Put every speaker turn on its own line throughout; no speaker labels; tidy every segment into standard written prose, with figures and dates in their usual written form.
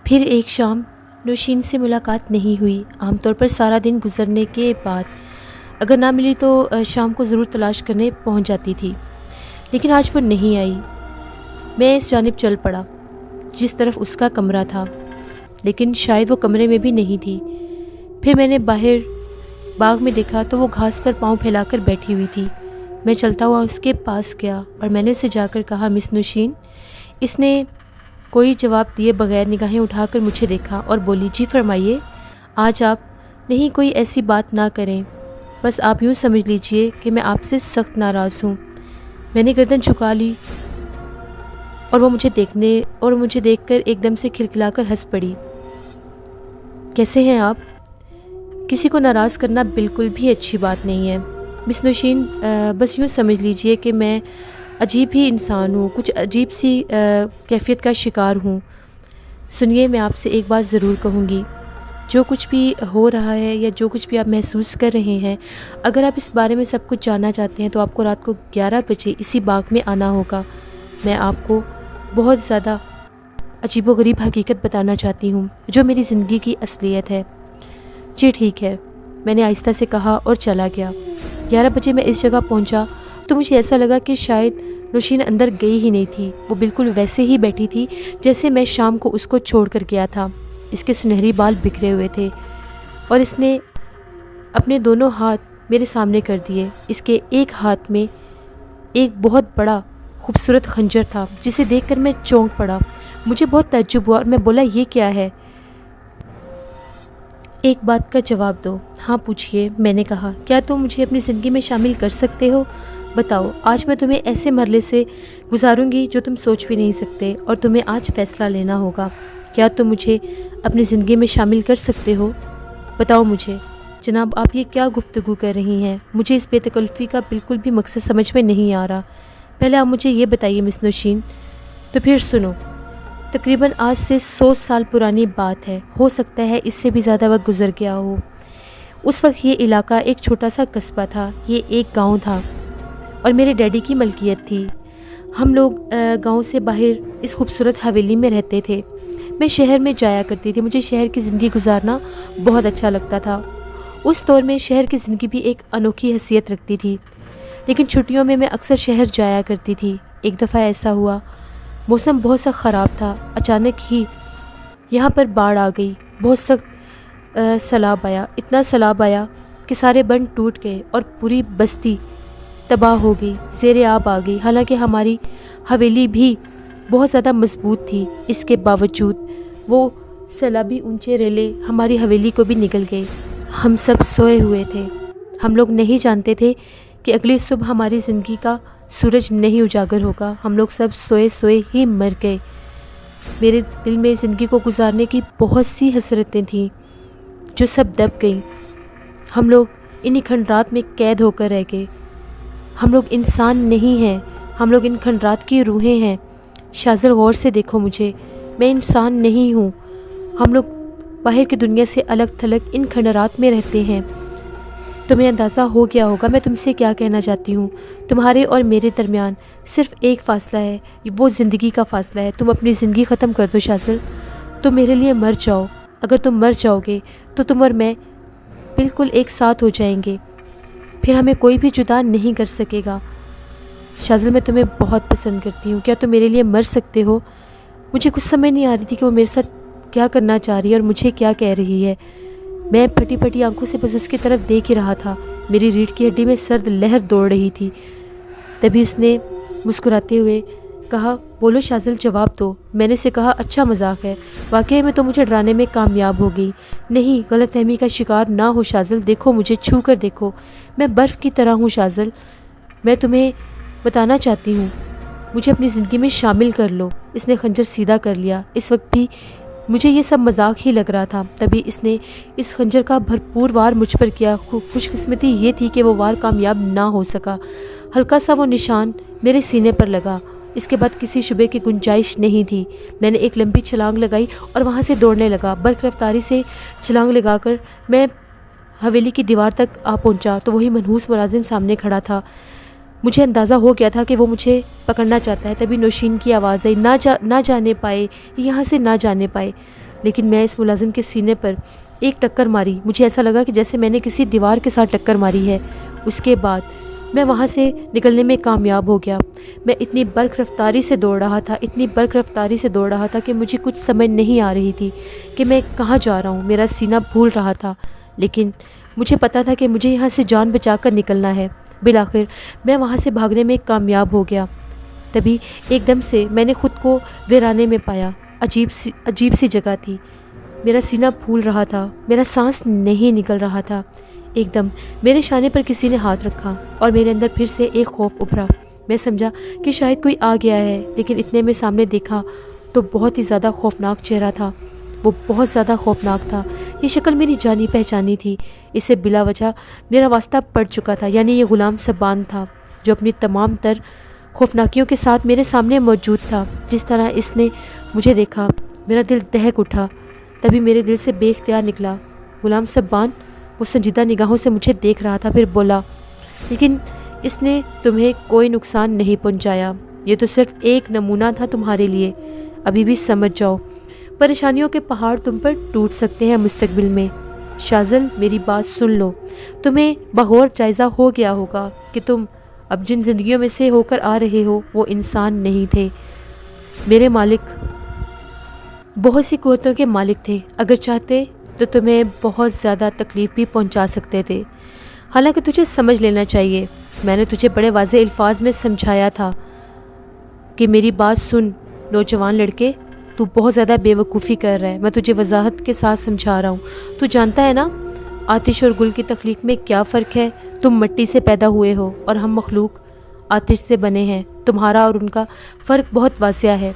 پھر ایک شام نوشین سے ملاقات نہیں ہوئی۔ عام طور پر سارا دن گزرنے کے بعد اگر نہ ملی تو شام کو ضرور تلاش کرنے پہنچ جاتی تھی، لیکن آج وہ نہیں آئی۔ میں اس جانب چل پڑا جس طرف اس کا کمرہ تھا، لیکن شاید وہ کمرے میں بھی نہیں تھی۔ پھر میں نے باہر باغ میں دیکھا تو وہ گھاس پر پاؤں پھیلا کر بیٹھی ہوئی تھی۔ میں چلتا ہوا اس کے پاس گیا اور میں نے اسے جا کر کہا، مس نوشین۔ اس نے کوئی جواب دیے بغیر نگاہیں اٹھا کر مجھے دیکھا اور بولی، جی فرمائیے۔ آج آپ نہیں کوئی ایسی بات نہ کریں، بس آپ یوں سمجھ لیجئے کہ میں آپ سے سخت ناراض ہوں۔ میں نے گردن جھکا لی اور وہ مجھے دیکھ کر ایک دم سے کھلکھلا کر ہنس پڑی۔ کیسے ہیں آپ؟ کسی کو ناراض کرنا بالکل بھی اچھی بات نہیں ہے مس نوشین، بس یوں سمجھ لیجئے کہ میں عجیب ہی انسان ہوں، کچھ عجیب سی کیفیت کا شکار ہوں۔ سنیے، میں آپ سے ایک بات ضرور کہوں گی، جو کچھ بھی ہو رہا ہے یا جو کچھ بھی آپ محسوس کر رہے ہیں، اگر آپ اس بارے میں سب کچھ جاننا چاہتے ہیں تو آپ کو رات کو 11 بجے اسی باغ میں آنا ہوگا۔ میں آپ کو بہت زیادہ عجیب و غریب حقیقت بتانا چاہتی ہوں جو میری زندگی کی اصلیت ہے۔ جی ٹھیک ہے، میں نے آہستہ سے کہا اور چلا گیا۔ 11 بجے میں اس جگہ پہنچا تو مجھے ایسا لگا کہ شاید نوشین اندر گئی ہی نہیں تھی۔ وہ بالکل ویسے ہی بیٹھی تھی جیسے میں شام کو اس کو چھوڑ کر گیا تھا۔ اس کے سنہری بال بکھرے ہوئے تھے اور اس نے اپنے دونوں ہاتھ میرے سامنے کر دیے۔ اس کے ایک ہاتھ میں ایک بہت بڑا خوبصورت خنجر تھا جسے دیکھ کر میں چونک پڑا۔ مجھے بہت تعجب ہوا اور میں بولا، یہ کیا ہے؟ ایک بات کا جواب دو۔ ہاں پوچھئے، میں نے کہا۔ کیا تم مجھے اپنی زندگی میں شامل کر سکتے ہو؟ بتاؤ، آج میں تمہیں ایسے مرحلے سے گزاروں گی جو تم سوچ بھی نہیں سکتے، اور تمہیں آج فیصلہ لینا ہوگا۔ کیا تم مجھے اپنی زندگی میں شامل کر سکتے ہو؟ بتاؤ مجھے۔ جناب، آپ یہ کیا گفتگو کر رہی ہیں؟ مجھے اس بے تکلفی کا بالکل بھی مقصد سمجھ میں نہیں آ رہا۔ پہلے آپ مجھے یہ بتائیے مس نوشین، تو پھر سنو۔ تقریباً آج سے 100 سال پرانی بات ہے، ہو سکتا ہے اس سے بھی زیادہ وقت گزر گیا ہو۔ اس وقت یہ علاقہ ایک چھوٹا سا قصبہ تھا، یہ ایک گاؤں تھا اور میرے ڈیڈی کی ملکیت تھی۔ ہم لوگ گاؤں سے باہر اس خوبصورت حویلی میں رہتے تھے۔ میں شہر میں جایا کرتی تھی، مجھے شہر کی زندگی گزارنا بہت اچھا لگتا تھا۔ اس دور میں شہر کی زندگی بھی ایک انوکھی حیثیت رکھتی تھی، لیکن چھٹیوں میں اکثر شہر جایا کرتی تھی۔ ایک دفعہ ایسا ہوا، موسم بہت سا خراب تھا، اچانک ہی یہاں پر باڑھ آ گئی، بہت سخت سیلاب آیا، اتنا سیلاب آیا کہ سارے بند ٹوٹ گئے اور پوری بستی تباہ ہو گئی، زیر آب آ گئی۔ حالانکہ ہماری حویلی بھی بہت زیادہ مضبوط تھی، اس کے باوجود وہ سیلابی اونچے ریلے ہماری حویلی کو بھی نگل گئے۔ ہم سب سوئے ہوئے تھے، ہم لوگ نہیں جانتے تھے کہ اگلی صبح ہماری زندگی کا سورج نہیں اجاگر ہوگا۔ ہم لوگ سب سوئے سوئے ہی مر گئے۔ میرے دل میں زندگی کو گزارنے کی بہت سی حسرتیں تھیں جو سب دب گئیں۔ ہم لوگ انہی کھنڈرات میں قید ہو کر رہ گئے۔ ہم لوگ انسان نہیں ہیں، ہم لوگ ان کھنڈرات کی روحیں ہیں۔ شاذل، غور سے دیکھو مجھے، میں انسان نہیں ہوں۔ ہم لوگ باہر کی دنیا سے الگ تھلگ ان کھنڈرات میں رہتے ہیں۔ تمہیں اندازہ ہو گیا ہوگا میں تم سے کیا کہنا چاہتی ہوں۔ تمہارے اور میرے درمیان صرف ایک فاصلہ ہے، وہ زندگی کا فاصلہ ہے۔ تم اپنی زندگی ختم کر دو شاذل، تم میرے لیے مر جاؤ۔ اگر تم مر جاؤ گے تو تم اور میں بالکل ایک ساتھ ہو جائیں گے، پھر ہمیں کوئی بھی جدا نہیں کر سکے گا۔ شاذل، میں تمہیں بہت پسند کرتی ہوں، کیا تم میرے لیے مر سکتے ہو؟ مجھے کچھ سمجھ نہیں آ رہی تھی کہ وہ میرے ساتھ کیا کرنا چاہ رہی ہے اور مجھے کیا کہہ رہی ہے۔ میں پھٹی پھٹی آنکھوں سے بس اس کی طرف دیکھ ہی رہا تھا۔ میری ریڑھ کی ہڈی میں سرد لہر دوڑ رہی تھی۔ تبھی اس نے مسکراتے ہوئے کہا، بولو شاذل، جواب دو۔ میں نے اسے کہا، اچھا مذاق ہے، واقعی میں تو مجھے ڈرانے میں کامیاب ہو گئی۔ نہیں، غلط فہمی کا شکار نہ ہو شاذل، دیکھو مجھے، چھو کر دیکھو، میں برف کی طرح ہوں شاذل۔ میں تمہیں بتانا چاہتی ہوں، مجھے اپنی زندگی میں شامل کر لو۔ اس نے خنجر سیدھا کر لیا۔ اس وقت بھی مجھے یہ سب مذاق ہی لگ رہا تھا۔ تبھی اس نے اس خنجر کا بھرپور وار مجھ پر کیا۔ خوش قسمتی یہ تھی کہ وہ وار کامیاب نہ ہو سکا۔ ہلکا سا وہ نشان میرے سینے پر لگا۔ اس کے بعد کسی شبے کی گنجائش نہیں تھی۔ میں نے ایک لمبی چھلانگ لگائی اور وہاں سے دوڑنے لگا۔ برق رفتاری سے چھلانگ لگا کر میں حویلی کی دیوار تک آ پہنچا تو وہی منحوس ملازم سامنے کھڑا تھا۔ مجھے اندازہ ہو گیا تھا کہ وہ مجھے پکڑنا چاہتا ہے۔ تبھی نوشین کی آواز آئی، نہ جانے پائے، یہاں سے نہ جانے پائے۔ لیکن میں اس ملازم کے سینے پر ایک ٹکر ماری، مجھے ایسا لگا کہ جیسے میں نے کسی دیوار کے ساتھ ٹکر ماری ہے۔ اس کے بعد میں وہاں سے نکلنے میں کامیاب ہو گیا۔ میں اتنی برق رفتاری سے دوڑ رہا تھا کہ مجھے کچھ سمجھ نہیں آ رہی تھی کہ میں کہاں جا رہا ہوں۔ میرا سینہ پھول رہا تھا، لیکن مجھے پتا تھا کہ مجھے یہاں سے جان بچا کر نکلنا ہے۔ بالآخر میں وہاں سے بھاگنے میں کامیاب ہو گیا۔ تبھی ایک دم سے میں نے خود کو ویرانے میں پایا۔ عجیب سی جگہ تھی، میرا سینہ پھول رہا تھا، میرا سانس نہیں نکل رہا تھا۔ ایک دم میرے شانے پر کسی نے ہاتھ رکھا اور میرے اندر پھر سے ایک خوف ابھرا۔ میں سمجھا کہ شاید کوئی آ گیا ہے، لیکن اتنے میں سامنے دیکھا تو بہت ہی زیادہ خوفناک چہرہ تھا۔ وہ بہت زیادہ خوفناک تھا۔ یہ شکل میری جانی پہچانی تھی، اسے بلا وجہ میرا واسطہ پڑ چکا تھا، یعنی یہ غلام سبان تھا جو اپنی تمام تر خوفناکیوں کے ساتھ میرے سامنے موجود تھا۔ جس طرح اس نے مجھے دیکھا میرا دل دہک اٹھا۔ تبھی میرے دل سے بے اختیار نکلا، غلام سبان۔ وہ سنجیدہ نگاہوں سے مجھے دیکھ رہا تھا، پھر بولا، لیکن اس نے تمہیں کوئی نقصان نہیں پہنچایا، یہ تو صرف ایک نمونہ تھا تمہارے لیے۔ ابھی بھی سمجھ جاؤ، پریشانیوں کے پہاڑ تم پر ٹوٹ سکتے ہیں مستقبل میں۔ شازل میری بات سن لو، تمہیں بغور جائزہ ہو گیا ہوگا کہ تم اب جن زندگیوں میں سے ہو کر آ رہے ہو وہ انسان نہیں تھے۔ میرے مالک بہت سی قوتوں کے مالک تھے، اگر چاہتے تو تمہیں بہت زیادہ تکلیف بھی پہنچا سکتے تھے۔ حالانکہ تجھے سمجھ لینا چاہیے، میں نے تجھے بڑے واضح الفاظ میں سمجھایا تھا کہ میری بات سن نوجوان لڑکے، تو بہت زیادہ بے وقوفی کر رہا ہے۔ میں تجھے وضاحت کے ساتھ سمجھا رہا ہوں۔ تو جانتا ہے نا آتش اور گل کی تخلیق میں کیا فرق ہے؟ تم مٹی سے پیدا ہوئے ہو اور ہم مخلوق آتش سے بنے ہیں۔ تمہارا اور ان کا فرق بہت واضح ہے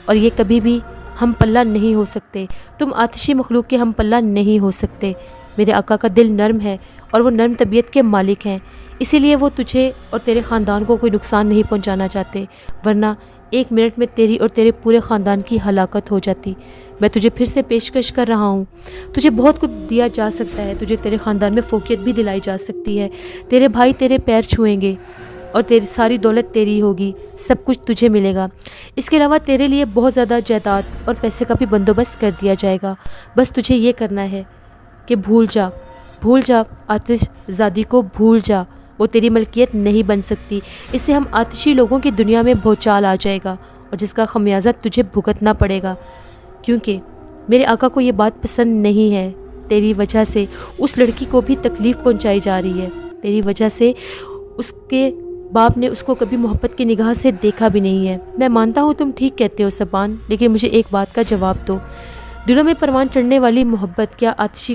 اور یہ کبھی بھی ہم پلہ نہیں ہو سکتے۔ تم آتشی مخلوق کے ہم پلہ نہیں ہو سکتے۔ میرے آقا کا دل نرم ہے اور وہ نرم طبیعت کے مالک ہیں، اسی لیے وہ تجھے اور تیرے خاندان کو کوئی نقصان نہیں پہنچانا چاہتے، ورنہ ایک منٹ میں تیری اور تیرے پورے خاندان کی ہلاکت ہو جاتی۔ میں تجھے پھر سے پیشکش کر رہا ہوں، تجھے بہت کچھ دیا جا سکتا ہے، تجھے تیرے خاندان میں فوقیت بھی دلائی جا سکتی ہے، تیرے بھائی تیرے پیر چھوئیں گے اور تیری ساری دولت تیری ہوگی، سب کچھ تجھے ملے گا۔ اس کے علاوہ تیرے لیے بہت زیادہ جائیداد اور پیسے کا بھی بندوبست کر دیا جائے گا۔ بس تجھے یہ کرنا ہے کہ بھول جا آتش زادی کو، بھول جا، وہ تیری ملکیت نہیں بن سکتی۔ اس سے ہم آتشی لوگوں کی دنیا میں بھوچال آ جائے گا اور جس کا خمیازہ تجھے بھگتنا پڑے گا، کیونکہ میرے آقا کو یہ بات پسند نہیں ہے۔ تیری وجہ سے اس لڑکی کو بھی تکلیف پہنچائی جا رہی ہے، تیری وجہ سے اس کے باپ نے اس کو کبھی محبت کی نگاہ سے دیکھا بھی نہیں ہے۔ میں مانتا ہوں تم ٹھیک کہتے ہو سبان، لیکن مجھے ایک بات کا جواب دو، دلوں میں پروان چڑھنے والی محبت کیا آتشی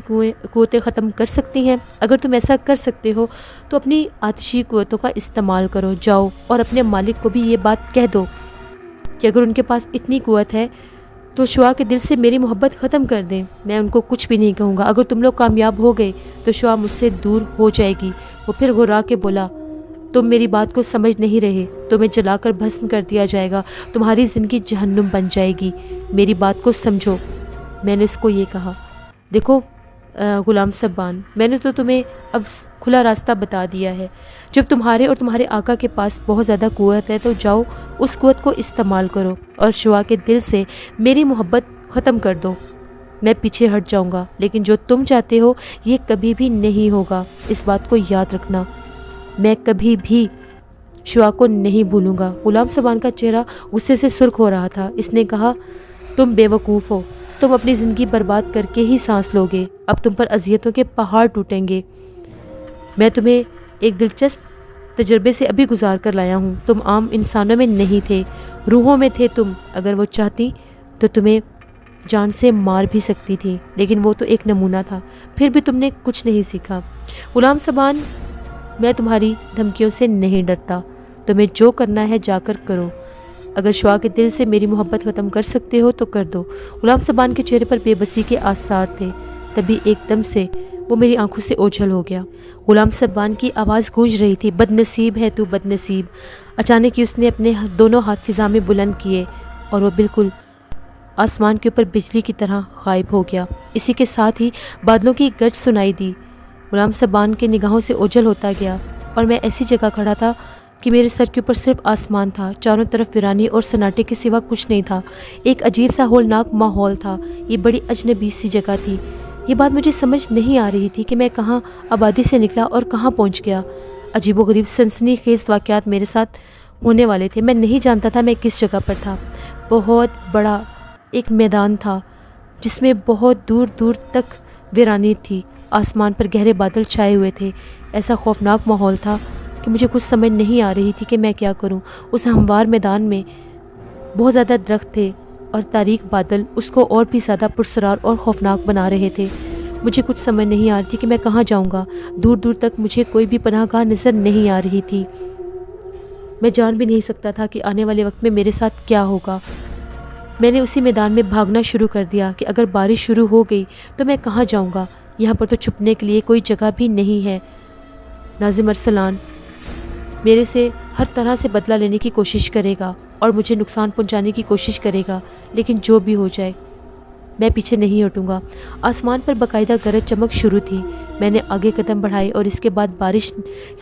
قوتیں ختم کر سکتی ہیں؟ اگر تم ایسا کر سکتے ہو تو اپنی آتشی قوتوں کا استعمال کرو، جاؤ اور اپنے مالک کو بھی یہ بات کہہ دو کہ اگر ان کے پاس اتنی قوت ہے تو شعاع کے دل سے میری محبت ختم کر دیں۔ میں ان کو کچھ بھی نہیں کہوں گا، اگر تم لوگ کامیاب ہو گئے تو شعاع مجھ سے دور ہو جائے گی۔ وہ پھر غرا کے بولا، تم میری بات کو سمجھ نہیں رہے، تمہیں جلا کر بھسم کر دیا جائے گا، تمہاری زندگی جہنم بن جائے گی، میری بات کو سمجھو۔ میں نے اس کو یہ کہا، دیکھو غلام سبان، میں نے تو تمہیں اب کھلا راستہ بتا دیا ہے، جب تمہارے اور تمہارے آقا کے پاس بہت زیادہ قوت ہے تو جاؤ اس قوت کو استعمال کرو اور شعاع کے دل سے میری محبت ختم کر دو۔ میں پیچھے ہٹ جاؤں گا، لیکن جو تم چاہتے ہو یہ کبھی بھی نہیں ہوگا، اس بات کو یاد رکھنا۔ میں کبھی بھی شعاع کو نہیں بھولوں گا۔ غلام سبان کا چہرہ غصے سے سرخ ہو رہا تھا۔ اس نے کہا، تم بے وقوف ہو، تم اپنی زندگی برباد کر کے ہی سانس لوگے، اب تم پر اذیتوں کے پہاڑ ٹوٹیں گے۔ میں تمہیں ایک دلچسپ تجربے سے ابھی گزار کر لایا ہوں، تم عام انسانوں میں نہیں تھے، روحوں میں تھے تم، اگر وہ چاہتی تو تمہیں جان سے مار بھی سکتی تھی، لیکن وہ تو ایک نمونہ تھا، پھر بھی تم نے کچھ نہیں سیکھا۔ غلام سبان، میں تمہاری دھمکیوں سے نہیں ڈرتا، تمہیں جو کرنا ہے جا کر کرو، اگر شعاع کے دل سے میری محبت ختم کر سکتے ہو تو کر دو۔ غلام سبان کے چہرے پر بے بسی کے آثار تھے، تبھی ایک دم سے وہ میری آنکھوں سے اوجھل ہو گیا۔ غلام سبان کی آواز گونج رہی تھی، بد نصیب ہے تو، بد نصیب۔ اچانک ہی اس نے اپنے دونوں ہاتھ فضا میں بلند کیے اور وہ بالکل آسمان کے اوپر بجلی کی طرح غائب ہو گیا۔ اسی کے ساتھ ہی بادلوں کی گرج سنائی دی۔ غلام سبان کے نگاہوں سے اوجھل ہوتا گیا اور میں ایسی جگہ کھڑا تھا کہ میرے سر کے اوپر صرف آسمان تھا، چاروں طرف ویرانی اور سناٹے کے سوا کچھ نہیں تھا۔ ایک عجیب سا ہولناک ماحول تھا، یہ بڑی اجنبی سی جگہ تھی۔ یہ بات مجھے سمجھ نہیں آ رہی تھی کہ میں کہاں آبادی سے نکلا اور کہاں پہنچ گیا۔ عجیب و غریب سنسنی خیز واقعات میرے ساتھ ہونے والے تھے۔ میں نہیں جانتا تھا میں کس جگہ پر تھا۔ بہت بڑا ایک میدان تھا جس میں بہت دور دور تک ویرانی تھی، آسمان پر گہرے بادل چھائے ہوئے تھے۔ ایسا خوفناک ماحول تھا کہ مجھے کچھ سمجھ نہیں آ رہی تھی کہ میں کیا کروں۔ اس ہموار میدان میں بہت زیادہ درخت تھے اور تاریک بادل اس کو اور بھی زیادہ پرسرار اور خوفناک بنا رہے تھے۔ مجھے کچھ سمجھ نہیں آ رہی تھی کہ میں کہاں جاؤں گا۔ دور دور تک مجھے کوئی بھی پناہ گاہ نظر نہیں آ رہی تھی۔ میں جان بھی نہیں سکتا تھا کہ آنے والے وقت میں میرے ساتھ کیا ہوگا۔ میں نے اسی میدان میں بھاگنا شروع کر دیا کہ اگر بارش شروع ہو گئی تو میں کہاں جاؤں گا؟ یہاں پر تو چھپنے کے لیے کوئی جگہ بھی نہیں ہے۔ ناظم ارسلان میرے سے ہر طرح سے بدلہ لینے کی کوشش کرے گا اور مجھے نقصان پہنچانے کی کوشش کرے گا، لیکن جو بھی ہو جائے میں پیچھے نہیں ہٹوں گا۔ آسمان پر باقاعدہ گرج چمک شروع تھی۔ میں نے آگے قدم بڑھائے اور اس کے بعد بارش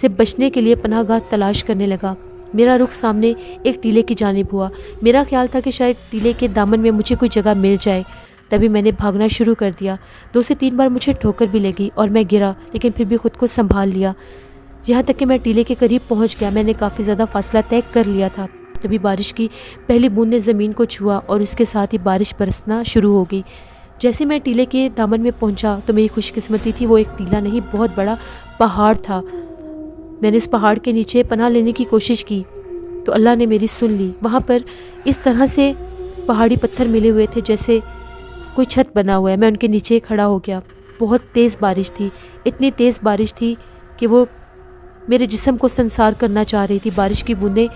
سے بچنے کے لیے پناہ گاہ تلاش کرنے لگا۔ میرا رخ سامنے ایک ٹیلے کی جانب ہوا۔ میرا خیال تھا کہ شاید ٹیلے کے دامن میں مجھے کوئی جگہ مل جائے۔ تبھی میں نے بھاگنا شروع کر دیا۔ 2 سے 3 بار مجھے ٹھوکر بھی لگی اور میں گرا، لیکن پھر بھی خود کو سنبھال لیا، یہاں تک کہ میں ٹیلے کے قریب پہنچ گیا۔ میں نے کافی زیادہ فاصلہ طے کر لیا تھا۔ تبھی بارش کی پہلی بوند نے زمین کو چھوا اور اس کے ساتھ ہی بارش برسنا شروع ہو گئی۔ جیسے میں ٹیلے کے دامن میں پہنچا تو میری خوش قسمتی تھی وہ ایک ٹیلہ نہیں، بہت بڑا پہاڑ تھا۔ میں نے اس پہاڑ کے نیچے پناہ لینے کی کوشش کی تو اللہ نے میری سن لی۔ وہاں پر اس طرح سے پہاڑی پتھر ملے ہوئے تھے جیسے کوئی چھت بنا ہوا ہے۔ میں ان کے نیچے کھڑا ہو گیا۔ بہت تیز بارش تھی، اتنی تیز بارش تھی کہ وہ میرے جسم کو سنسار کرنا چاہ رہی تھی۔ بارش کی بوندیں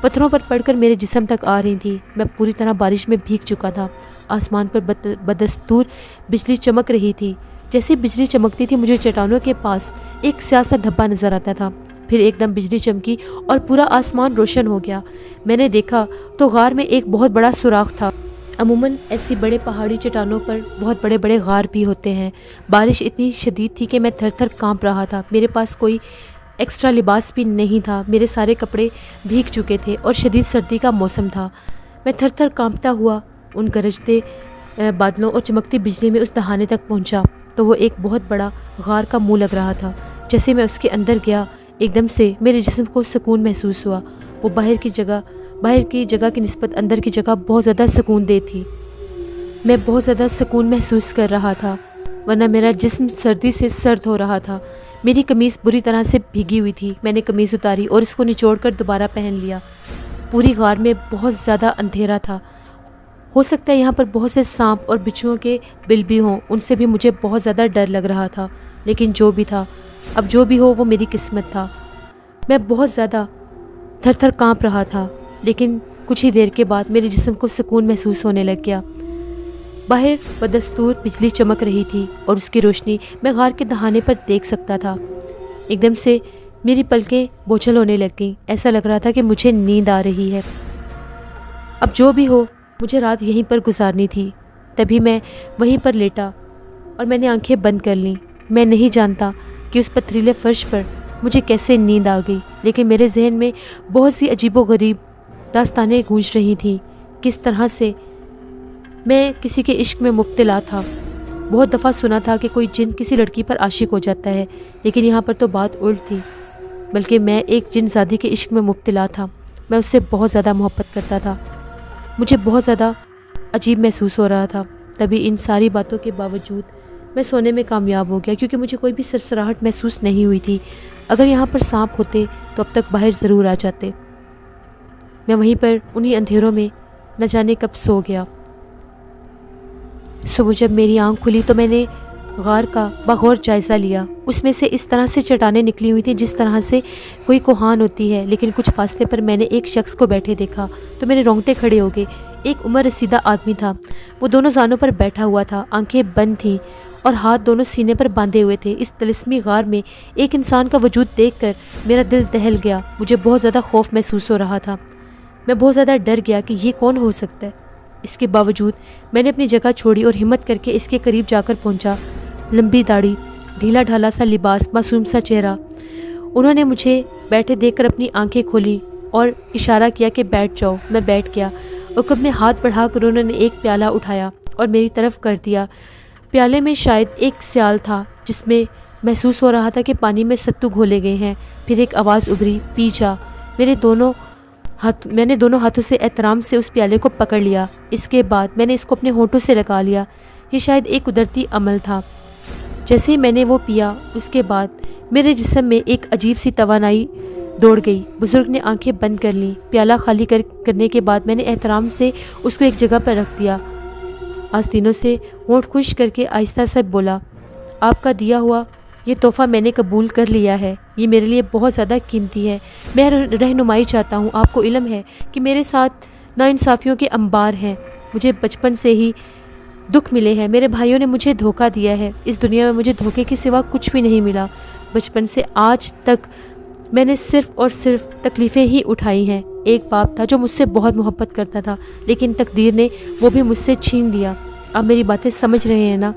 پتھروں پر پڑ کر میرے جسم تک آ رہی تھیں۔ میں پوری طرح بارش میں بھیگ چکا تھا۔ آسمان پر بدستور بجلی چمک رہی تھی۔ جیسے بجلی چمکتی تھی مجھے چٹانوں کے پاس ایک سیاہ سا دھبا نظر آتا تھا۔ پھر ایک دم بجلی چمکی اور پورا آسمان روشن ہو گیا۔ میں نے دیکھا تو غار میں ایک بہت بڑا سوراخ تھا۔ عموماً ایسی بڑے پہاڑی چٹانوں پر بہت بڑے بڑے غار بھی ہوتے ہیں۔ بارش اتنی شدید تھی کہ میں تھر تھر کانپ رہا تھا۔ میرے پاس کوئی ایکسٹرا لباس بھی نہیں تھا، میرے سارے کپڑے بھیگ چکے تھے اور شدید سردی کا موسم تھا۔ میں تھر تھر کانپتا ہوا ان گرجتے بادلوں اور چمکتی بجلی میں اس دہانے تک پہنچا تو وہ ایک بہت بڑا غار کا منہ لگ رہا تھا۔ جیسے میں اس کے اندر گیا ایک دم سے میرے جسم کو سکون محسوس ہوا۔ وہ باہر کی جگہ کی نسبت اندر کی جگہ بہت زیادہ سکون دہ تھی۔ میں بہت زیادہ سکون محسوس کر رہا تھا ورنہ میرا جسم سردی سے سرد ہو رہا تھا۔ میری قمیض بری طرح سے بھیگی ہوئی تھی۔ میں نے قمیض اتاری اور اس کو نچوڑ کر دوبارہ پہن لیا۔ پوری غار میں بہت زیادہ اندھیرا تھا۔ ہو سکتا ہے یہاں پر بہت سے سانپ اور بچھوؤں کے بل بھی ہوں، ان سے بھی مجھے بہت زیادہ ڈر لگ رہا تھا، لیکن جو بھی تھا اب جو بھی ہو وہ میری قسمت تھا۔ میں بہت زیادہ تھر تھر کانپ رہا تھا، لیکن کچھ ہی دیر کے بعد میرے جسم کو سکون محسوس ہونے لگ گیا۔ باہر بدستور بجلی چمک رہی تھی اور اس کی روشنی میں غار کے دہانے پر دیکھ سکتا تھا۔ ایک دم سے میری پلکیں بوجھل ہونے لگ گئیں، ایسا لگ رہا تھا کہ مجھے نیند آ رہی ہے۔ اب جو بھی ہو مجھے رات یہیں پر گزارنی تھی۔ تبھی میں وہیں پر لیٹا اور میں نے آنکھیں بند کر لیں۔ میں نہیں جانتا کہ اس پتھریلے فرش پر مجھے کیسے نیند آ گئی، لیکن میرے ذہن میں بہت سی عجیب و غریب داستانیں گونج رہی تھیں۔ کس طرح سے میں کسی کے عشق میں مبتلا تھا۔ بہت دفعہ سنا تھا کہ کوئی جن کسی لڑکی پر عاشق ہو جاتا ہے، لیکن یہاں پر تو بات الٹ تھی، بلکہ میں ایک جن زادی کے عشق میں مبتلا تھا۔ میں اس سے بہت زیادہ محبت کرتا تھا۔ مجھے بہت زیادہ عجیب محسوس ہو رہا تھا۔ تبھی ان ساری باتوں کے باوجود میں سونے میں کامیاب ہو گیا، کیونکہ مجھے کوئی بھی سرسراہٹ محسوس نہیں ہوئی تھی۔ اگر یہاں پر سانپ ہوتے تو اب تک باہر ضرور آ جاتے۔ میں وہیں پر انہی اندھیروں میں نہ جانے کب سو گیا۔ صبح جب میری آنکھ کھلی تو میں نے غار کا بغور جائزہ لیا۔ اس میں سے اس طرح سے چٹانیں نکلی ہوئی تھیں جس طرح سے کوئی کوہان ہوتی ہے، لیکن کچھ فاصلے پر میں نے ایک شخص کو بیٹھے دیکھا تو میرے رونگٹے کھڑے ہو گئے۔ ایک عمر رسیدہ آدمی تھا، وہ دونوں زانوں پر بیٹھا ہوا تھا، آنکھیں بند تھیں اور ہاتھ دونوں سینے پر باندھے ہوئے تھے۔ اس طلسمی غار میں ایک انسان کا وجود دیکھ کر میرا دل دہل گیا۔ مجھے بہت زیادہ خوف محسوس ہو رہا تھا۔ میں بہت زیادہ ڈر گیا کہ یہ کون ہو سکتا ہے۔ اس کے باوجود میں نے اپنی جگہ چھوڑی اور ہمت کر کے اس کے قریب جا کر پہنچا۔ لمبی داڑھی، ڈھیلا ڈھالا سا لباس، معصوم سا چہرہ۔ انہوں نے مجھے بیٹھے دیکھ کر اپنی آنکھیں کھولی اور اشارہ کیا کہ بیٹھ جاؤ۔ میں بیٹھ گیا۔ عقب میں ہاتھ بڑھا کر انہوں نے ایک پیالہ اٹھایا اور میری طرف کر دیا۔ پیالے میں شاید ایک سیال تھا جس میں محسوس ہو رہا تھا کہ پانی میں ستو گھولے گئے ہیں۔ پھر ایک آواز ابھری، پی جا۔ میں نے دونوں ہاتھوں سے احترام سے اس پیالے کو پکڑ لیا۔ اس کے بعد میں نے اس کو اپنے ہونٹوں سے لگا لیا۔ یہ شاید ایک قدرتی عمل تھا۔ جیسے ہی میں نے وہ پیا، اس کے بعد میرے جسم میں ایک عجیب سی توانائی دوڑ گئی۔ بزرگ نے آنکھیں بند کر لیں۔ پیالہ خالی کرنے کے بعد میں نے احترام سے اس کو ایک جگہ پر رکھ دیا۔ آستینوں سے ہونٹ خشک کر کے آہستہ سے بولا، آپ کا دیا ہوا یہ تحفہ میں نے قبول کر لیا ہے۔ یہ میرے لیے بہت زیادہ قیمتی ہے۔ میں رہنمائی چاہتا ہوں۔ آپ کو علم ہے کہ میرے ساتھ ناانصافیوں کے انبار ہیں۔ مجھے بچپن سے ہی دکھ ملے ہیں۔ میرے بھائیوں نے مجھے دھوکہ دیا ہے۔ اس دنیا میں مجھے دھوکے کے سوا کچھ بھی نہیں ملا۔ بچپن سے آج تک میں نے صرف اور صرف تکلیفیں ہی اٹھائی ہیں۔ ایک باپ تھا جو مجھ سے بہت محبت کرتا تھا، لیکن تقدیر نے وہ بھی مجھ سے چھین لیا۔ آپ میری باتیں سمجھ رہے ہیں نا؟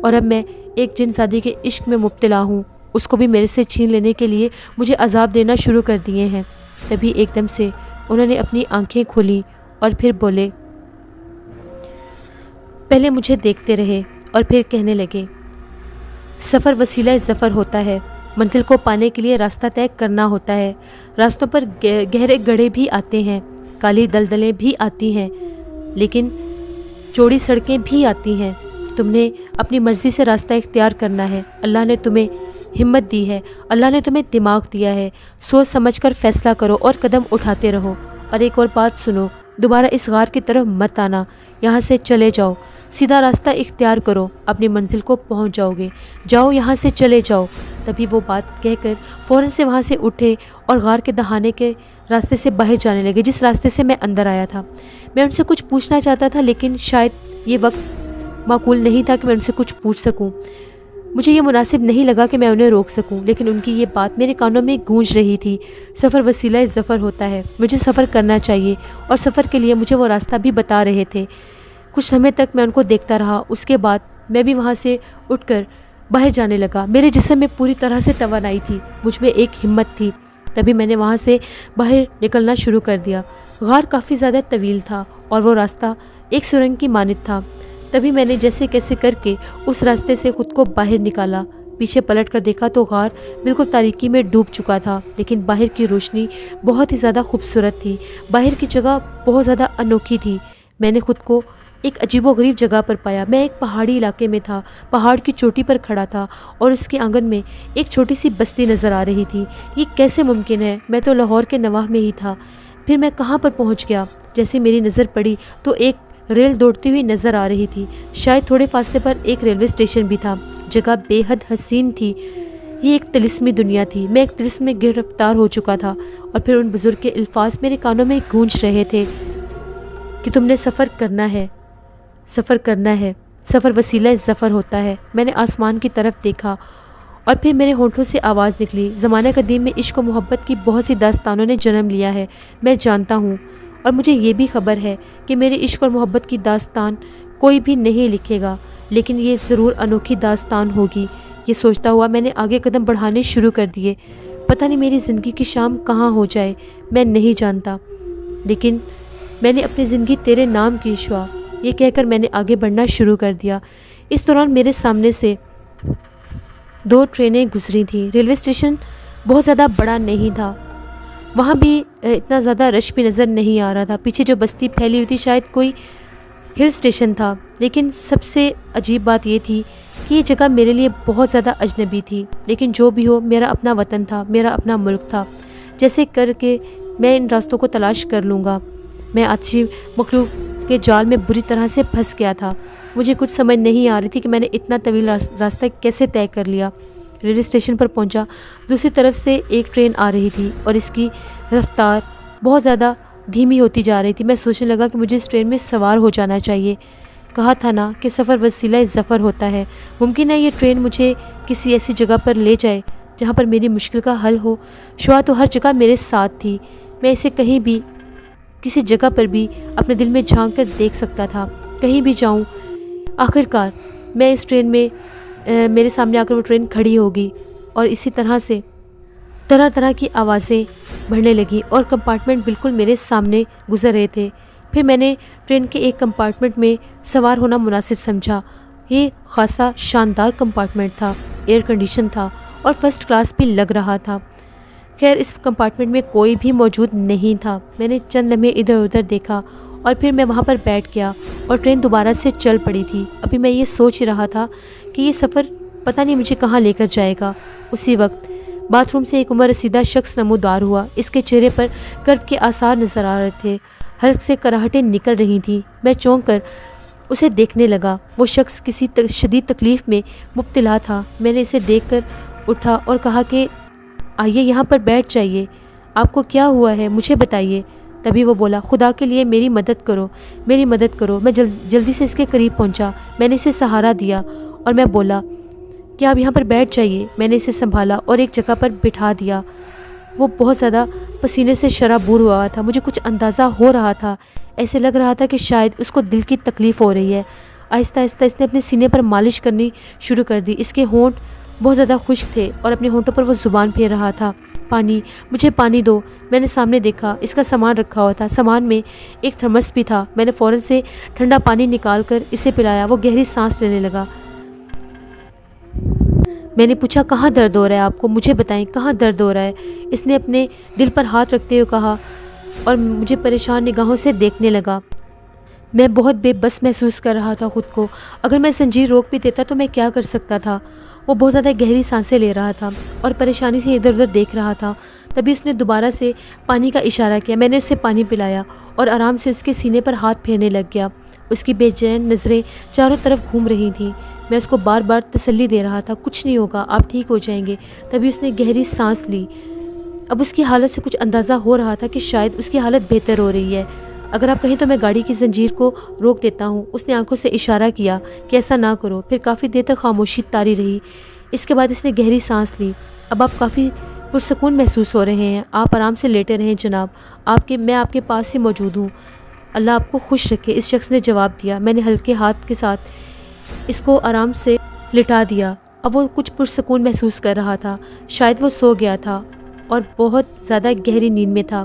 اور اب میں ایک جن زادی کے عشق میں مبتلا ہوں۔ اس کو بھی میرے سے چھین لینے کے لیے مجھے عذاب دینا شروع کر دیے ہیں۔ تبھی ایک دم سے انہوں نے اپنی آنکھیں کھولیں اور پھر بولے، پہلے مجھے دیکھتے رہے اور پھر کہنے لگے، سفر وسیلہ ظفر ہوتا ہے۔ منزل کو پانے کے لیے راستہ طے کرنا ہوتا ہے۔ راستوں پر گہرے گڑھے بھی آتے ہیں، کالی دلدلیں بھی آتی ہیں، لیکن چوڑی سڑکیں بھی آتی ہیں۔ تم نے اپنی مرضی سے راستہ اختیار کرنا ہے۔ اللہ نے تمہیں ہمت دی ہے، اللہ نے تمہیں دماغ دیا ہے۔ سوچ سمجھ کر فیصلہ کرو اور قدم اٹھاتے رہو۔ اور ایک اور بات سنو، دوبارہ اس غار کی طرف مت آنا، یہاں سے چلے جاؤ، سیدھا راستہ اختیار کرو، اپنی منزل کو پہنچ جاؤ گے۔ جاؤ، یہاں سے چلے جاؤ۔ تبھی وہ بات کہہ کر فوراً سے وہاں سے اٹھے اور غار کے دہانے کے راستے سے باہر جانے لگے، جس راستے سے میں اندر آیا تھا۔ میں ان سے کچھ پوچھنا چاہتا تھا، لیکن شاید یہ وقت معقول نہیں تھا کہ میں ان سے کچھ پوچھ سکوں۔ مجھے یہ مناسب نہیں لگا کہ میں انہیں روک سکوں، لیکن ان کی یہ بات میرے کانوں میں گونج رہی تھی۔ سفر وسیلہ ظفر ہوتا ہے، مجھے سفر کرنا چاہیے، اور سفر کے لیے مجھے وہ راستہ بھی بتا رہے تھے۔ کچھ سمے تک میں ان کو دیکھتا رہا۔ اس کے بعد میں بھی وہاں سے اٹھ کر باہر جانے لگا۔ میرے جسم میں پوری طرح سے توانائی تھی، مجھ میں ایک ہمت تھی۔ تبھی میں نے وہاں سے باہر نکلنا شروع کر دیا۔ غار کافی زیادہ طویل تھا اور وہ راستہ ایک سرنگ کی مانند تھا۔ تبھی میں نے جیسے کیسے کر کے اس راستے سے خود کو باہر نکالا۔ پیچھے پلٹ کر دیکھا تو غار بالکل تاریکی میں ڈوب چکا تھا، لیکن باہر کی روشنی بہت ہی زیادہ خوبصورت تھی۔ باہر کی جگہ بہت زیادہ انوکھی تھی۔ میں نے خود کو ایک عجیب و غریب جگہ پر پایا۔ میں ایک پہاڑی علاقے میں تھا، پہاڑ کی چوٹی پر کھڑا تھا اور اس کے آنگن میں ایک چھوٹی سی بستی نظر آ رہی تھی۔ یہ کیسے ممکن ہے؟ میں تو لاہور کے نواح میں ہی تھا۔ پھر میں کہاں پر پہنچ گیا؟ جیسے میری نظر پڑی تو ایک ریل دوڑتی ہوئی نظر آ رہی تھی۔ شاید تھوڑے فاصلے پر ایک ریلوے اسٹیشن بھی تھا۔ جگہ بے حد حسین تھی۔ یہ ایک طلسمی دنیا تھی۔ میں ایک طلسم میں گرفتار ہو چکا تھا، اور پھر ان بزرگ کے الفاظ میرے کانوں میں گونج رہے تھے کہ تم نے سفر کرنا ہے، سفر کرنا ہے، سفر وسیلہ ظفر ہوتا ہے۔ میں نے آسمان کی طرف دیکھا اور پھر میرے ہونٹوں سے آواز نکلی، زمانہ قدیم میں عشق و محبت کی بہت سی داستانوں نے جنم لیا ہے، میں جانتا ہوں، اور مجھے یہ بھی خبر ہے کہ میرے عشق اور محبت کی داستان کوئی بھی نہیں لکھے گا، لیکن یہ ضرور انوکھی داستان ہوگی۔ یہ سوچتا ہوا میں نے آگے قدم بڑھانے شروع کر دیے۔ پتہ نہیں میری زندگی کی شام کہاں ہو جائے، میں نہیں جانتا، لیکن میں نے اپنی زندگی تیرے نام کی شعا، یہ کہہ کر میں نے آگے بڑھنا شروع کر دیا۔ اس دوران میرے سامنے سے 2 ٹرینیں گزری تھیں۔ ریلوے اسٹیشن بہت زیادہ بڑا نہیں تھا، وہاں بھی اتنا زیادہ رش بھی نظر نہیں آ رہا تھا۔ پیچھے جو بستی پھیلی ہوئی تھی شاید کوئی ہل اسٹیشن تھا، لیکن سب سے عجیب بات یہ تھی کہ یہ جگہ میرے لیے بہت زیادہ اجنبی تھی، لیکن جو بھی ہو میرا اپنا وطن تھا، میرا اپنا ملک تھا۔ جیسے کر کے میں ان راستوں کو تلاش کر لوں گا۔ میں آتشی مخلوق کے جال میں بری طرح سے پھنس گیا تھا۔ مجھے کچھ سمجھ نہیں آ رہی تھی کہ میں نے اتنا طویل راستہ کیسے طے کر لیا۔ ریلوے اسٹیشن پر پہنچا، دوسری طرف سے ایک ٹرین آ رہی تھی اور اس کی رفتار بہت زیادہ دھیمی ہوتی جا رہی تھی۔ میں سوچنے لگا کہ مجھے اس ٹرین میں سوار ہو جانا چاہیے۔ کہا تھا نا کہ سفر وسیلہ ظفر ہوتا ہے، ممکن ہے یہ ٹرین مجھے کسی ایسی جگہ پر لے جائے جہاں پر میری مشکل کا حل ہو۔ شعا تو ہر جگہ میرے ساتھ تھی، میں اسے کہیں بھی کسی جگہ پر بھی اپنے دل میں جھانک کر دیکھ سکتا تھا، کہیں بھی جاؤں۔ آخر کار میں اس ٹرین میں میرے سامنے آ کر وہ ٹرین کھڑی ہوگی، اور اسی طرح سے طرح طرح کی آوازیں بڑھنے لگیں اور کمپارٹمنٹ بالکل میرے سامنے گزر رہے تھے۔ پھر میں نے ٹرین کے ایک کمپارٹمنٹ میں سوار ہونا مناسب سمجھا۔ یہ خاصا شاندار کمپارٹمنٹ تھا، ایئر کنڈیشن تھا اور فرسٹ کلاس بھی لگ رہا تھا۔ خیر اس کمپارٹمنٹ میں کوئی بھی موجود نہیں تھا۔ میں نے چند لمحے ادھر ادھر دیکھا اور پھر میں وہاں پر بیٹھ گیا اور ٹرین دوبارہ سے چل پڑی تھی۔ ابھی میں یہ سوچ رہا تھا کہ یہ سفر پتہ نہیں مجھے کہاں لے کر جائے گا۔ اسی وقت باتھ روم سے ایک عمر رسیدہ شخص نمودار ہوا۔ اس کے چہرے پر کرب کے آثار نظر آ رہے تھے، حلق سے کراہٹیں نکل رہی تھیں۔ میں چونک کر اسے دیکھنے لگا۔ وہ شخص کسی شدید تکلیف میں مبتلا تھا۔ میں نے اسے دیکھ کر اٹھا اور کہا کہ آئیے یہاں پر بیٹھ جائیے، آپ کو کیا ہوا ہے مجھے بتائیے۔ تبھی وہ بولا، خدا کے لیے میری مدد کرو، میری مدد کرو۔ میں جلدی سے اس کے قریب پہنچا۔ میں نے اسے سہارا دیا اور میں بولا کہ آپ یہاں پر بیٹھ جائیے۔ میں نے اسے سنبھالا اور ایک جگہ پر بٹھا دیا۔ وہ بہت زیادہ پسینے سے شرابور ہوا تھا۔ مجھے کچھ اندازہ ہو رہا تھا، ایسے لگ رہا تھا کہ شاید اس کو دل کی تکلیف ہو رہی ہے۔ آہستہ آہستہ اس نے اپنے سینے پر مالش کرنی شروع کر دی۔ اس کے ہونٹ بہت زیادہ خشک تھے اور اپنے ہونٹوں پر وہ زبان پھیر رہا تھا۔ پانی، مجھے پانی دو۔ میں نے سامنے دیکھا، اس کا سامان رکھا ہوا تھا۔ سامان میں ایک تھرمس بھی تھا۔ میں نے فوراً سے ٹھنڈا پانی نکال کر اسے پلایا۔ وہ گہری سانس لینے لگا۔ میں نے پوچھا کہاں درد ہو رہا ہے آپ کو، مجھے بتائیں کہاں درد ہو رہا ہے۔ اس نے اپنے دل پر ہاتھ رکھتے ہوئے کہا اور مجھے پریشان نگاہوں سے دیکھنے لگا۔ میں بہت بے بس محسوس کر رہا تھا خود کو۔ اگر میں زنجیر روک بھی دیتا تو میں کیا کر سکتا تھا۔ وہ بہت زیادہ گہری سانسیں لے رہا تھا اور پریشانی سے ادھر ادھر دیکھ رہا تھا۔ تبھی اس نے دوبارہ سے پانی کا اشارہ کیا۔ میں نے اسے پانی پلایا اور آرام سے اس کے سینے پر ہاتھ پھیرنے لگ گیا۔ اس کی بے چین نظریں چاروں طرف گھوم رہی تھیں۔ میں اس کو بار بار تسلی دے رہا تھا، کچھ نہیں ہوگا، آپ ٹھیک ہو جائیں گے۔ تبھی اس نے گہری سانس لی۔ اب اس کی حالت سے کچھ اندازہ ہو رہا تھا کہ شاید اس کی حالت بہتر ہو رہی ہے۔ اگر آپ کہیں تو میں گاڑی کی زنجیر کو روک دیتا ہوں۔ اس نے آنکھوں سے اشارہ کیا کہ ایسا نہ کرو۔ پھر کافی دیر تک خاموشی طاری رہی۔ اس کے بعد اس نے گہری سانس لی۔ اب آپ کافی پرسکون محسوس ہو رہے ہیں، آپ آرام سے لیٹے رہیں جناب، میں آپ کے پاس ہی موجود ہوں، اللہ آپ کو خوش رکھے، اس شخص نے جواب دیا۔ میں نے ہلکے ہاتھ کے ساتھ اس کو آرام سے لٹا دیا۔ اب وہ کچھ پرسکون محسوس کر رہا تھا، شاید وہ سو گیا تھا اور بہت زیادہ گہری نیند میں تھا۔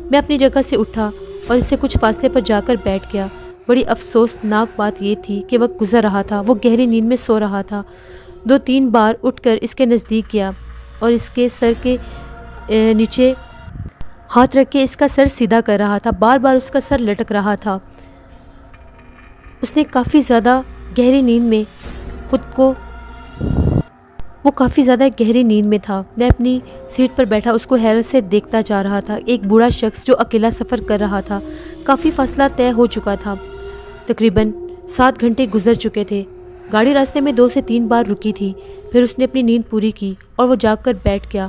میں اپنی جگہ سے اٹھا اور اس سے کچھ فاصلے پر جا کر بیٹھ گیا۔ بڑی افسوسناک بات یہ تھی کہ وقت گزر رہا تھا، وہ گہری نیند میں سو رہا تھا۔ 2-3 بار اٹھ کر اس کے نزدیک گیا اور اس کے سر کے نیچے ہاتھ رکھ کے اس کا سر سیدھا کر رہا تھا۔ بار بار اس کا سر لٹک رہا تھا۔ اس نے کافی زیادہ گہری نیند میں وہ کافی زیادہ گہری نیند میں تھا۔ میں اپنی سیٹ پر بیٹھا اس کو حیرت سے دیکھتا جا رہا تھا۔ ایک بوڑھا شخص جو اکیلا سفر کر رہا تھا۔ کافی فاصلہ طے ہو چکا تھا، تقریباً 7 گھنٹے گزر چکے تھے۔ گاڑی راستے میں 2 سے 3 بار رکی تھی۔ پھر اس نے اپنی نیند پوری کی اور وہ جاگ کر بیٹھ گیا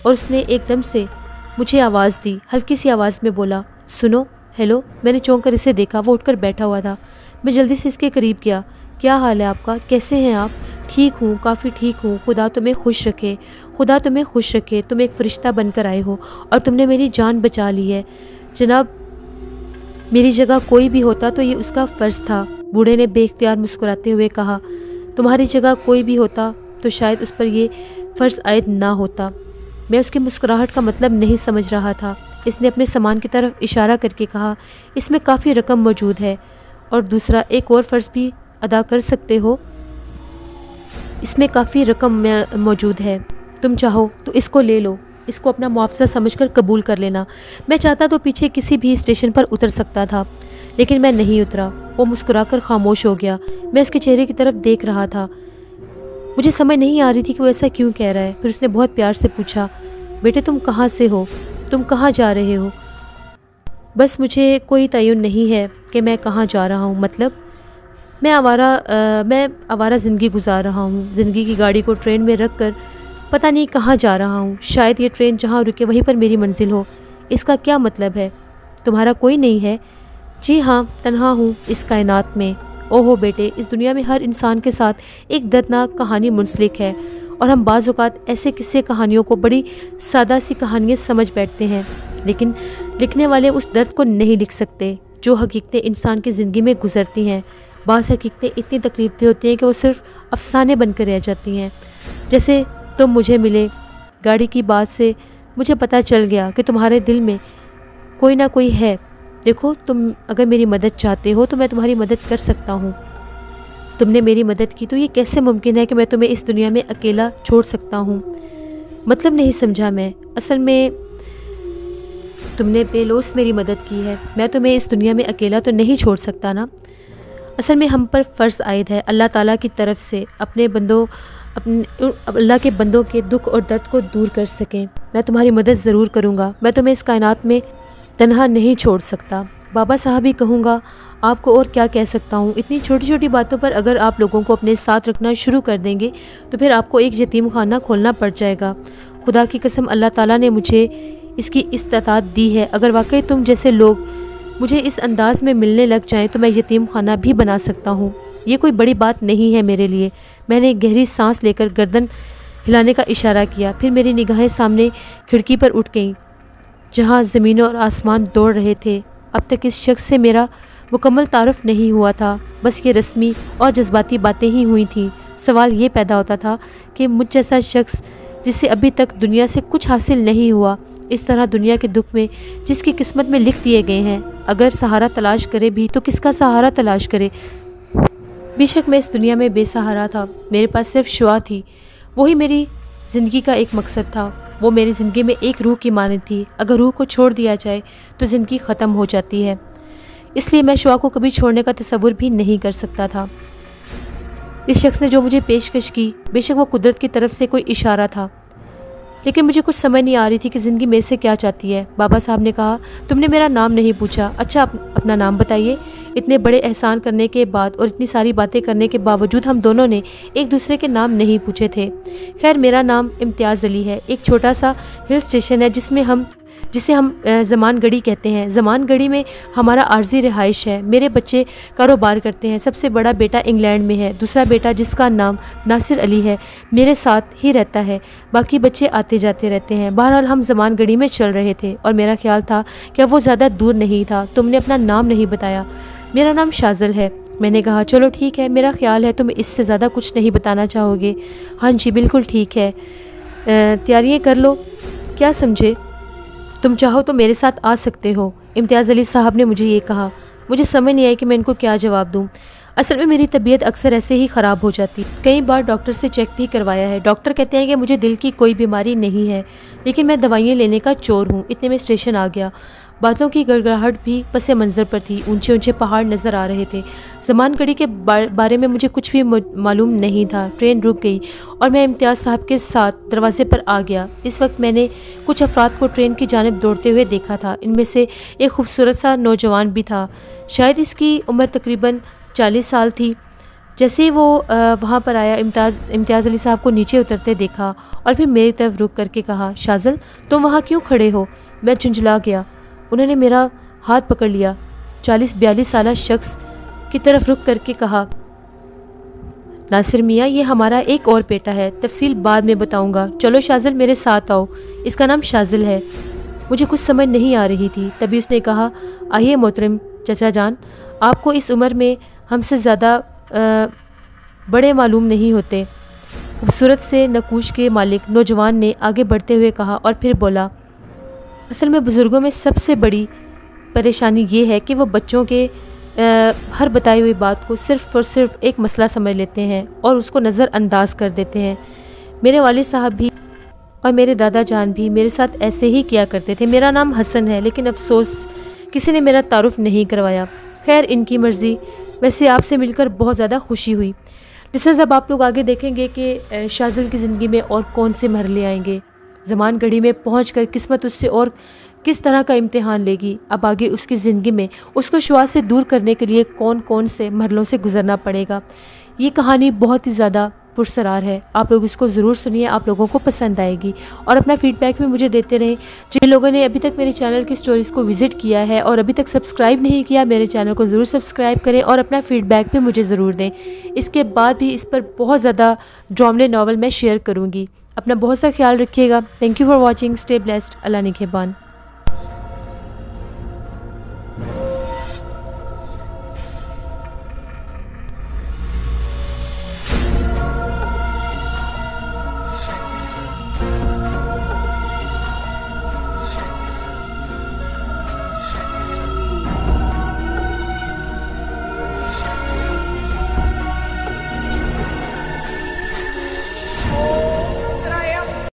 اور اس نے ایک دم سے مجھے آواز دی، ہلکی سی آواز میں بولا، سنو، ہیلو۔ میں نے چونک کر اسے دیکھا، وہ اٹھ کر بیٹھا ہوا تھا۔ میں جلدی سے اس کے قریب گیا۔ کیا حال ہے آپ کا، کیسے ہیں آپ؟ ٹھیک ہوں، کافی ٹھیک ہوں، خدا تمہیں خوش رکھے، خدا تمہیں خوش رکھے، تم ایک فرشتہ بن کر آئے ہو اور تم نے میری جان بچا لی ہے۔ جناب میری جگہ کوئی بھی ہوتا تو یہ اس کا فرض تھا، بوڑھے نے بے اختیار مسکراتے ہوئے کہا۔ تمہاری جگہ کوئی بھی ہوتا تو شاید اس پر یہ فرض عائد نہ ہوتا۔ میں اس کی مسکراہٹ کا مطلب نہیں سمجھ رہا تھا۔ اس نے اپنے سامان کی طرف اشارہ کر کے کہا، اس میں کافی رقم موجود ہے اور دوسرا ایک اور فرض بھی ادا کر سکتے ہو، اس میں کافی رقم موجود ہے، تم چاہو تو اس کو لے لو، اس کو اپنا معاوضہ سمجھ کر قبول کر لینا۔ میں چاہتا تو پیچھے کسی بھی اسٹیشن پر اتر سکتا تھا، لیکن میں نہیں اترا۔ وہ مسکرا کر خاموش ہو گیا۔ میں اس کے چہرے کی طرف دیکھ رہا تھا، مجھے سمجھ نہیں آ رہی تھی کہ وہ ایسا کیوں کہہ رہا ہے۔ پھر اس نے بہت پیار سے پوچھا، بیٹے تم کہاں سے ہو، تم کہاں جا رہے ہو؟ بس مجھے کوئی تعین نہیں ہے کہ میں کہاں جا رہا ہوں، مطلب میں آوارہ زندگی گزار رہا ہوں، زندگی کی گاڑی کو ٹرین میں رکھ کر پتہ نہیں کہاں جا رہا ہوں، شاید یہ ٹرین جہاں رکے وہیں پر میری منزل ہو۔ اس کا کیا مطلب ہے؟ تمہارا کوئی نہیں ہے؟ جی ہاں، تنہا ہوں اس کائنات میں۔ اوہو بیٹے، اس دنیا میں ہر انسان کے ساتھ ایک دردناک کہانی منسلک ہے اور ہم بعض اوقات ایسے قصے کہانیوں کو بڑی سادہ سی کہانیاں سمجھ بیٹھتے ہیں، لیکن لکھنے والے اس درد کو نہیں لکھ سکتے جو حقیقتیں انسان کی زندگی میں گزرتی ہیں۔ بعض حقیقتیں اتنی تکلیف دہ ہوتی ہیں کہ وہ صرف افسانے بن کر رہ جاتی ہیں، جیسے تم مجھے ملے، گاڑی کی بات سے مجھے پتہ چل گیا کہ تمہارے دل میں کوئی نہ کوئی ہے۔ دیکھو، تم اگر میری مدد چاہتے ہو تو میں تمہاری مدد کر سکتا ہوں۔ تم نے میری مدد کی تو یہ کیسے ممکن ہے کہ میں تمہیں اس دنیا میں اکیلا چھوڑ سکتا ہوں؟ مطلب نہیں سمجھا میں۔ اصل میں تم نے بے لوث میری مدد کی ہے، میں تمہیں اس دنیا میں اکیلا تو نہیں چھوڑ سکتا نا۔ اصل میں ہم پر فرض عائد ہے اللہ تعالیٰ کی طرف سے اللہ کے بندوں کے دکھ اور درد کو دور کر سکیں۔ میں تمہاری مدد ضرور کروں گا، میں تمہیں اس کائنات میں تنہا نہیں چھوڑ سکتا۔ بابا صاحب ہی کہوں گا، آپ کو اور کیا کہہ سکتا ہوں؟ اتنی چھوٹی چھوٹی باتوں پر اگر آپ لوگوں کو اپنے ساتھ رکھنا شروع کر دیں گے تو پھر آپ کو ایک یتیم خانہ کھولنا پڑ جائے گا۔ خدا کی قسم اللہ تعالیٰ نے مجھے اس کی استطاعت دی ہے۔ اگر واقعی تم جیسے لوگ مجھے اس انداز میں ملنے لگ جائیں تو میں یتیم خانہ بھی بنا سکتا ہوں۔ یہ کوئی بڑی بات نہیں ہے میرے لیے۔ میں نے ایک گہری سانس لے کر گردن ہلانے کا اشارہ کیا، پھر میری نگاہیں سامنے کھڑکی پر اٹھ گئیں جہاں زمین اور آسمان دوڑ رہے تھے۔ اب تک اس شخص سے میرا مکمل تعارف نہیں ہوا تھا، بس یہ رسمی اور جذباتی باتیں ہی ہوئی تھیں۔ سوال یہ پیدا ہوتا تھا کہ مجھ جیسا شخص جسے ابھی تک دنیا سے کچھ حاصل نہیں ہوا، اس طرح دنیا کے دکھ میں جس کی قسمت میں لکھ دیے گئے ہیں، اگر سہارا تلاش کرے بھی تو کس کا سہارا تلاش کرے؟ بے شک میں اس دنیا میں بے سہارا تھا، میرے پاس صرف شعا تھی، وہی میری زندگی کا ایک مقصد تھا۔ وہ میری زندگی میں ایک روح کی مانند تھی، اگر روح کو چھوڑ دیا جائے تو زندگی ختم ہو جاتی ہے، اس لیے میں شعا کو کبھی چھوڑنے کا تصور بھی نہیں کر سکتا تھا۔ اس شخص نے جو مجھے پیشکش کی، بے شک وہ قدرت کی طرف سے کوئی اشارہ تھا، لیکن مجھے کچھ سمجھ نہیں آ رہی تھی کہ زندگی میرے سے کیا چاہتی ہے۔ بابا صاحب نے کہا، تم نے میرا نام نہیں پوچھا۔ اچھا، اپنا نام بتائیے۔ اتنے بڑے احسان کرنے کے بعد اور اتنی ساری باتیں کرنے کے باوجود ہم دونوں نے ایک دوسرے کے نام نہیں پوچھے تھے۔ خیر، میرا نام امتیاز علی ہے۔ ایک چھوٹا سا ہل اسٹیشن ہے جسے ہم زمان گڑھی کہتے ہیں۔ زمان گڑھی میں ہمارا عارضی رہائش ہے۔ میرے بچے کاروبار کرتے ہیں۔ سب سے بڑا بیٹا انگلینڈ میں ہے، دوسرا بیٹا جس کا نام ناصر علی ہے میرے ساتھ ہی رہتا ہے، باقی بچے آتے جاتے رہتے ہیں۔ بہرحال ہم زمان گڑھی میں چل رہے تھے اور میرا خیال تھا کہ وہ زیادہ دور نہیں تھا۔ تم نے اپنا نام نہیں بتایا۔ میرا نام شازل ہے۔ میں نے کہا، چلو ٹھیک ہے، میرا خیال ہے تم اس سے زیادہ کچھ نہیں بتانا چاہو گے۔ ہاں جی، بالکل ٹھیک ہے، تیاریاں کر لو۔ کیا سمجھے؟ تم چاہو تو میرے ساتھ آ سکتے ہو، امتیاز علی صاحب نے مجھے یہ کہا۔ مجھے سمجھ نہیں آئی کہ میں ان کو کیا جواب دوں۔ اصل میں میری طبیعت اکثر ایسے ہی خراب ہو جاتی، کئی بار ڈاکٹر سے چیک بھی کروایا ہے۔ ڈاکٹر کہتے ہیں کہ مجھے دل کی کوئی بیماری نہیں ہے، لیکن میں دوائیاں لینے کا چور ہوں۔ اتنے میں اسٹیشن آ گیا۔ باتوں کی گڑگڑاہٹ بھی پس منظر پر تھی، اونچے اونچے پہاڑ نظر آ رہے تھے۔ زمان گڑھی کے بارے میں مجھے کچھ بھی معلوم نہیں تھا۔ ٹرین رک گئی اور میں امتیاز صاحب کے ساتھ دروازے پر آ گیا۔ اس وقت میں نے کچھ افراد کو ٹرین کی جانب دوڑتے ہوئے دیکھا تھا، ان میں سے ایک خوبصورت سا نوجوان بھی تھا، شاید اس کی عمر تقریباً 40 سال تھی۔ جیسے ہی وہ وہاں پر آیا، امتیاز علی صاحب کو نیچے اترتے دیکھا اور پھر میری طرف رک کر کے کہا، شازل تم وہاں کیوں کھڑے ہو؟ میں جھنجھلا گیا۔ انہوں نے میرا ہاتھ پکڑ لیا، 40-42 سالہ شخص کی طرف رک کر کے کہا، ناصر میاں، یہ ہمارا ایک اور بیٹا ہے، تفصیل بعد میں بتاؤں گا، چلو شازل میرے ساتھ آؤ، اس کا نام شازل ہے۔ مجھے کچھ سمجھ نہیں آ رہی تھی، تبھی اس نے کہا، آئیے محترم چچا جان، آپ کو اس عمر میں ہم سے زیادہ بڑے معلوم نہیں ہوتے۔ خوبصورت سے نقوش کے مالک نوجوان نے آگے بڑھتے ہوئے کہا اور پھر بولا، اصل میں بزرگوں میں سب سے بڑی پریشانی یہ ہے کہ وہ بچوں کے ہر بتائی ہوئی بات کو صرف اور صرف ایک مسئلہ سمجھ لیتے ہیں اور اس کو نظر انداز کر دیتے ہیں۔ میرے والد صاحب بھی اور میرے دادا جان بھی میرے ساتھ ایسے ہی کیا کرتے تھے۔ میرا نام حسن ہے، لیکن افسوس کسی نے میرا تعارف نہیں کروایا۔ خیر، ان کی مرضی۔ ویسے آپ سے مل کر بہت زیادہ خوشی ہوئی۔ لسنرز، اب آپ لوگ آگے دیکھیں گے کہ شازل کی زندگی میں اور کون سے مرحلے آئیں گے، زمان گڑھی میں پہنچ کر قسمت اس سے اور کس طرح کا امتحان لے گی، اب آگے اس کی زندگی میں اس کو شعاع سے دور کرنے کے لیے کون کون سے مرحلوں سے گزرنا پڑے گا۔ یہ کہانی بہت ہی زیادہ پرسرار ہے، آپ لوگ اس کو ضرور سنیے، آپ لوگوں کو پسند آئے گی اور اپنا فیڈ بیک بھی مجھے دیتے رہیں۔ جن لوگوں نے ابھی تک میرے چینل کی سٹوریز کو وزٹ کیا ہے اور ابھی تک سبسکرائب نہیں کیا، میرے چینل کو ضرور سبسکرائب کریں اور اپنا فیڈ بیک بھی مجھے ضرور دیں۔ اس کے بعد بھی اس پر بہت زیادہ ڈرامے ناول میں شیئر کروں گی۔ اپنا بہت سا خیال رکھیے گا۔ Thank you for watching, stay blessed, اللہ نگہبان۔